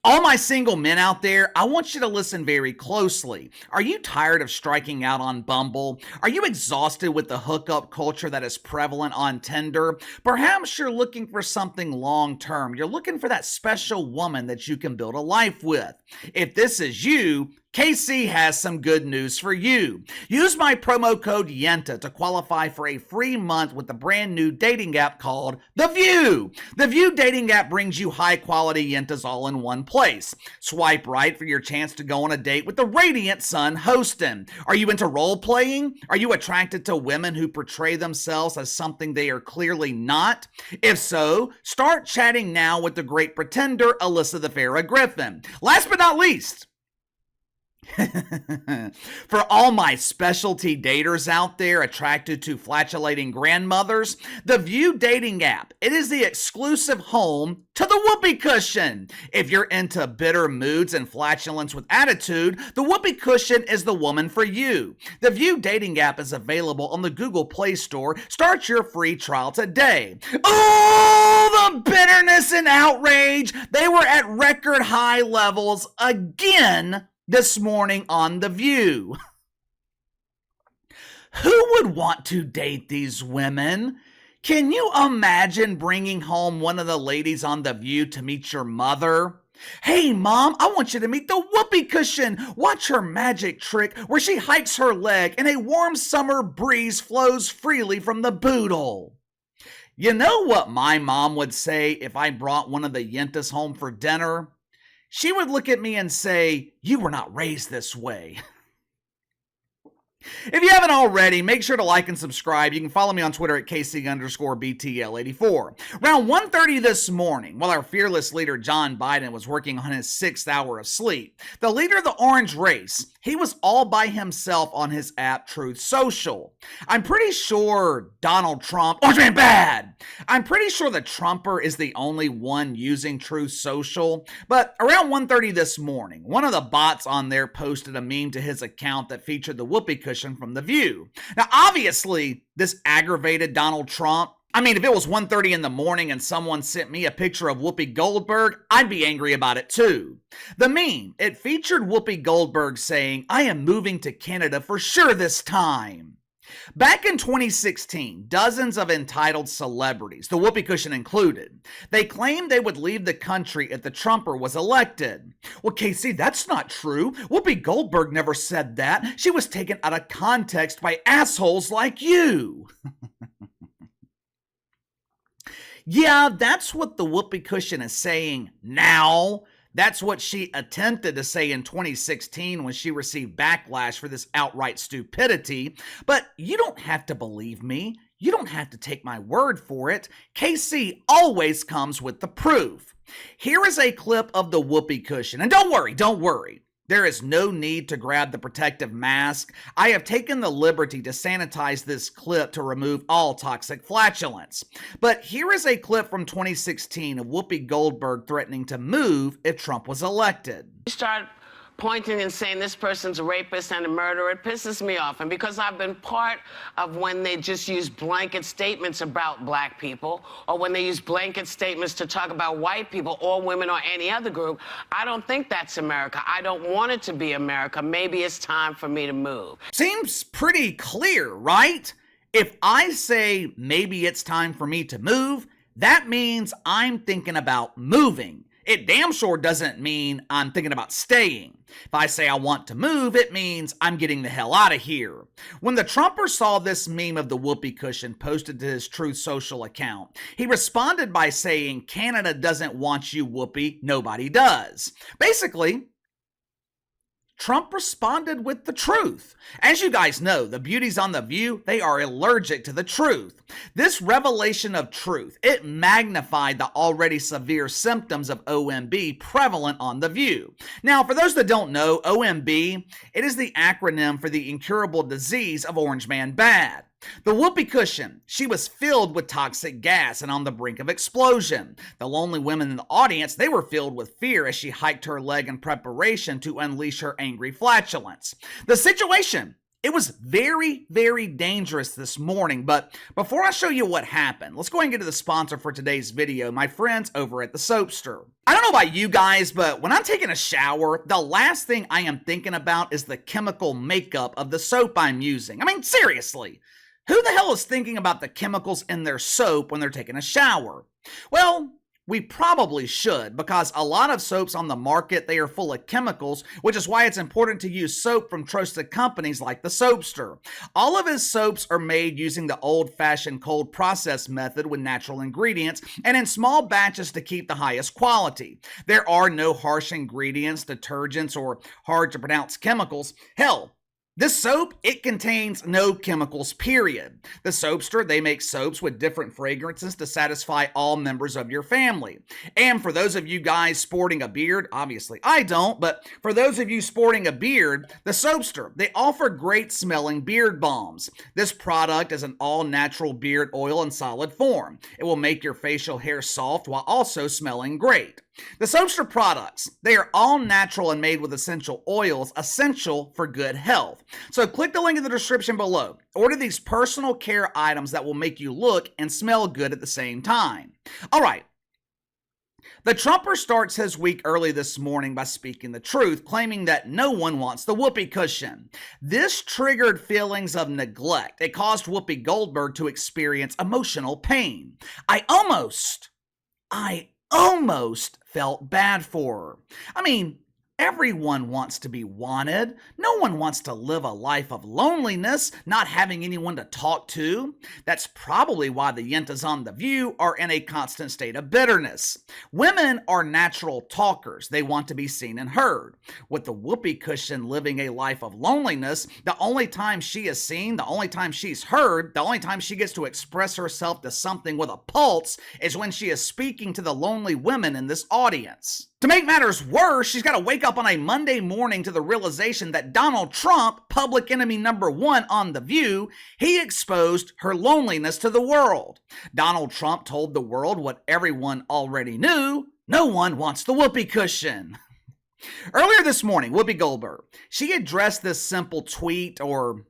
All my single men out there, I want you to listen very closely. Are you tired of striking out on Bumble? Are you exhausted with the hookup culture that is prevalent on Tinder? Perhaps you're looking for something long term. You're looking for that special woman that you can build a life with. If this is you, KC has some good news for you. Use my promo code YENTA to qualify for a free month with the brand new dating app called The View. The View dating app brings you high quality Yentas all in one place. Swipe right for your chance to go on a date with the radiant Sun hosting. Are you into role playing? Are you attracted to women who portray themselves as something they are clearly not? If so, start chatting now with the great pretender Alyssa the Farrah Griffin. Last but not least, for all my specialty daters out there attracted to flatulating grandmothers, the View dating app, it is the exclusive home to the Whoopi cushion. If you're into bitter moods and flatulence with attitude, the Whoopi cushion is the woman for you. The View dating app is available on the Google Play Store. Start your free trial today. Oh, the bitterness and outrage. They were at record high levels again this morning on The View. Who would want to date these women? Can you imagine bringing home one of the ladies on The View to meet your mother? Hey, Mom, I want you to meet the Whoopi cushion. Watch her magic trick where she hikes her leg and a warm summer breeze flows freely from the boodle. You know what my mom would say if I brought one of the Yentas home for dinner? She would look at me and say, "You were not raised this way." If you haven't already, make sure to like and subscribe. You can follow me on Twitter at KC_BTL84. Around 1:30 this morning, while our fearless leader John Biden was working on his 6th hour of sleep, the leader of the orange race, he was all by himself on his app Truth Social. I'm pretty sure Donald Trump, Orange Man bad! I'm pretty sure the Trumper is the only one using Truth Social, but around 1:30 this morning, one of the bots on there posted a meme to his account that featured the Whoopi cushion from The View. Now, obviously, this aggravated Donald Trump. I mean, if it was 1:30 in the morning and someone sent me a picture of Whoopi Goldberg, I'd be angry about it too. The meme, it featured Whoopi Goldberg saying, "I am moving to Canada for sure this time." Back in 2016, dozens of entitled celebrities, the Whoopi cushion included, they claimed they would leave the country if the Trumper was elected. Well, Casey, that's not true. Whoopi Goldberg never said that. She was taken out of context by assholes like you. Yeah, that's what the Whoopi cushion is saying now. That's what she attempted to say in 2016 when she received backlash for this outright stupidity. But you don't have to believe me. You don't have to take my word for it. KC always comes with the proof. Here is a clip of the Whoopi cushion. And don't worry. There is no need to grab the protective mask. I have taken the liberty to sanitize this clip to remove all toxic flatulence. But here is a clip from 2016 of Whoopi Goldberg threatening to move if Trump was elected. You start pointing and saying this person's a rapist and a murderer, it pisses me off. And because I've been part of when they just use blanket statements about black people, or when they use blanket statements to talk about white people or women or any other group, I don't think that's America. I don't want it to be America. Maybe it's time for me to move. Seems pretty clear, right? If I say maybe it's time for me to move, that means I'm thinking about moving. It damn sure doesn't mean I'm thinking about staying. If I say I want to move, it means I'm getting the hell out of here. When the Trumper saw this meme of the Whoopi cushion posted to his Truth Social account, he responded by saying, "Canada doesn't want you, Whoopi. Nobody does." Basically, Trump responded with the truth. As you guys know, the beauties on The View, they are allergic to the truth. This revelation of truth, it magnified the already severe symptoms of OMB prevalent on The View. Now, for those that don't know, OMB, it is the acronym for the incurable disease of Orange Man Bad. The Whoopi cushion, she was filled with toxic gas and on the brink of explosion. The lonely women in the audience, they were filled with fear as she hiked her leg in preparation to unleash her angry flatulence. The situation, It was very, very dangerous this morning, but before I show you what happened, let's go ahead and get to the sponsor for today's video, my friends over at the Soapster. I don't know about you guys, but when I'm taking a shower, the last thing I am thinking about is the chemical makeup of the soap I'm using. I mean, seriously, who the hell is thinking about the chemicals in their soap when they're taking a shower? Well, we probably should, because a lot of soaps on the market, they are full of chemicals, which is why it's important to use soap from trusted companies like the Soapster. All of his soaps are made using the old-fashioned cold process method with natural ingredients and in small batches to keep the highest quality. There are no harsh ingredients, detergents, or hard-to-pronounce chemicals. Hell, this soap, it contains no chemicals, period. The Soapster, they make soaps with different fragrances to satisfy all members of your family. And for those of you guys sporting a beard, obviously I don't, but for those of you sporting a beard, the Soapster, they offer great smelling beard balms. This product is an all-natural beard oil in solid form. It will make your facial hair soft while also smelling great. The Soapster products, they are all natural and made with essential oils, essential for good health. So click the link in the description below. Order these personal care items that will make you look and smell good at the same time. All right. The Trumper starts his week early this morning by speaking the truth, claiming that no one wants the whoopee cushion. This triggered feelings of neglect. It caused Whoopi Goldberg to experience emotional pain. I almost felt bad for her. I mean, everyone wants to be wanted. No one wants to live a life of loneliness, not having anyone to talk to. That's probably why the yentas on The View are in a constant state of bitterness. Women are natural talkers. They want to be seen and heard. With the whoopee cushion living a life of loneliness, the only time she is seen, the only time she's heard, the only time she gets to express herself to something with a pulse is when she is speaking to the lonely women in this audience. To make matters worse, she's got to wake up on a Monday morning to the realization that Donald Trump, public enemy number one on The View, he exposed her loneliness to the world. Donald Trump told the world what everyone already knew: no one wants the whoopee cushion. Earlier this morning, Whoopi Goldberg, she addressed this simple tweet, or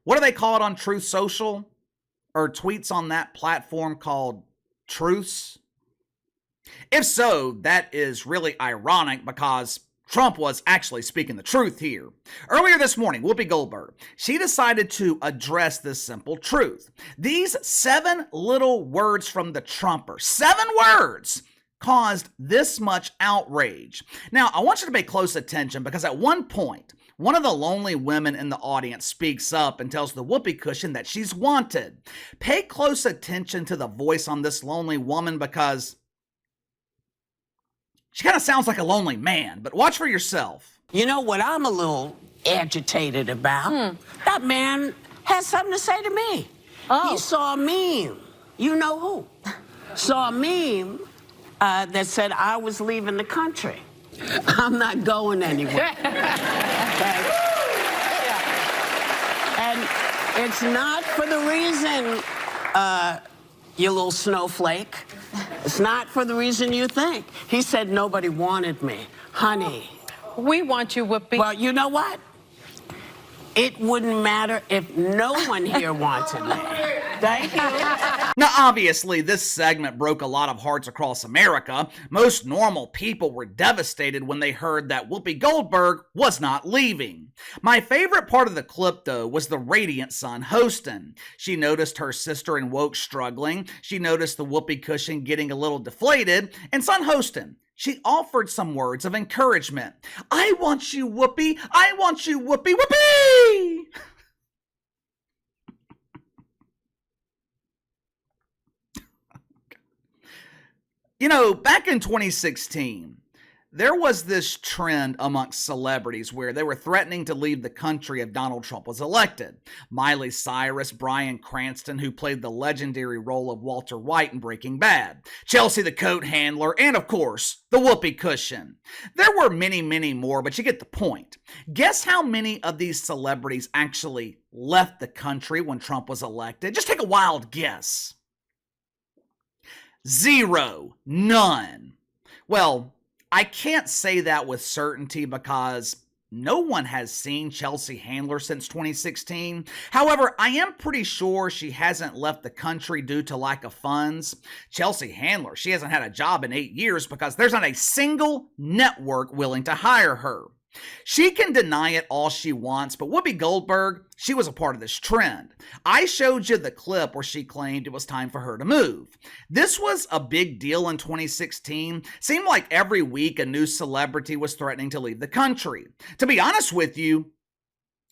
what do they call it on Truth Social? Or tweets on that platform called Truths? If so, that is really ironic because Trump was actually speaking the truth here. Earlier this morning, Whoopi Goldberg, she decided to address this simple truth. These 7 little words from the Trumper, 7 words, caused this much outrage. Now, I want you to pay close attention because at one point, one of the lonely women in the audience speaks up and tells the whoopee cushion that she's wanted. Pay close attention to the voice on this lonely woman because she kind of sounds like a lonely man, but watch for yourself. You know what I'm a little agitated about? That man has something to say to me. Oh. He saw a meme. You know who? Saw a meme that said I was leaving the country. I'm not going anywhere. Okay? And it's not for the reason, you little snowflake. It's not for the reason you think. He said nobody wanted me. Honey. We want you, Whoopi. Well, you know what? It wouldn't matter if no one here wanted me. Thank you. Now, obviously, this segment broke a lot of hearts across America. Most normal people were devastated when they heard that Whoopi Goldberg was not leaving. My favorite part of the clip, though, was the radiant son hosting. She noticed her sister and Woke struggling. She noticed the whoopee cushion getting a little deflated. And son hosting, she offered some words of encouragement. I want you, Whoopi. I want you, Whoopi. Whoopi! You know, back in 2016, there was this trend amongst celebrities where they were threatening to leave the country if Donald Trump was elected. Miley Cyrus, Bryan Cranston, who played the legendary role of Walter White in Breaking Bad, Chelsea the coat handler, and of course, the whoopee cushion. There were many, many more, but you get the point. Guess how many of these celebrities actually left the country when Trump was elected? Just take a wild guess. 0. None. Well, I can't say that with certainty because no one has seen Chelsea Handler since 2016. However, I am pretty sure she hasn't left the country due to lack of funds. Chelsea Handler, she hasn't had a job in 8 years because there's not a single network willing to hire her. She can deny it all she wants, but Whoopi Goldberg, she was a part of this trend. I showed you the clip where she claimed it was time for her to move. This was a big deal in 2016. Seemed like every week a new celebrity was threatening to leave the country. To be honest with you,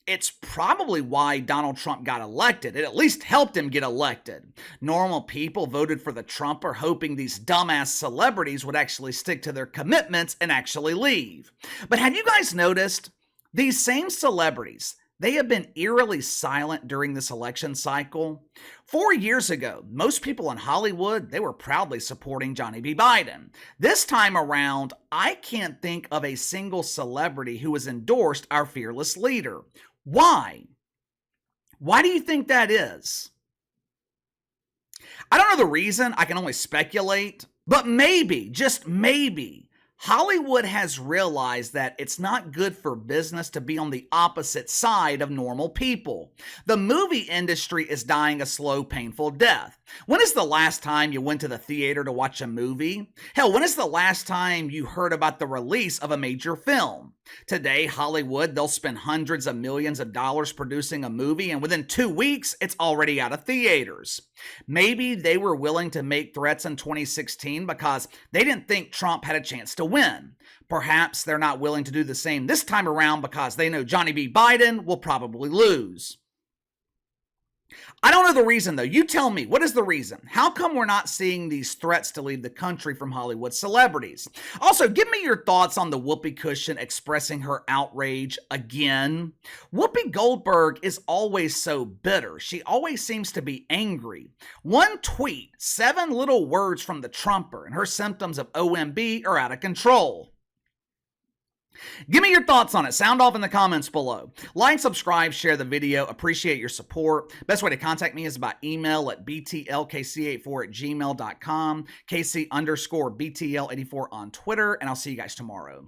it's probably why Donald Trump got elected. It at least helped him get elected. Normal people voted for the Trumper hoping these dumbass celebrities would actually stick to their commitments and actually leave. But have you guys noticed these same celebrities? They have been eerily silent during this election cycle. 4 years ago, most people in Hollywood, they were proudly supporting Johnny B. Biden. This time around, I can't think of a single celebrity who has endorsed our fearless leader. Why? Why do you think that is? I don't know the reason. I can only speculate. But maybe, just maybe, Hollywood has realized that it's not good for business to be on the opposite side of normal people. The movie industry is dying a slow, painful death. When is the last time you went to the theater to watch a movie? Hell, when is the last time you heard about the release of a major film? Today, Hollywood, they'll spend hundreds of millions of dollars producing a movie, and within 2 weeks, it's already out of theaters. Maybe they were willing to make threats in 2016 because they didn't think Trump had a chance to win. Perhaps they're not willing to do the same this time around because they know Johnny B. Biden will probably lose. I don't know the reason, though. You tell me, what is the reason? How come we're not seeing these threats to leave the country from Hollywood celebrities? Also, give me your thoughts on the Whoopi cushion expressing her outrage again. Whoopi Goldberg is always so bitter. She always seems to be angry. One tweet, 7 little words from the Trumper, and her symptoms of OMB are out of control. Give me your thoughts on it. Sound off in the comments below. Like, subscribe, share the video. Appreciate your support. Best way to contact me is by email at btlkc84@gmail.com, KC_BTL84 on Twitter, and I'll see you guys tomorrow.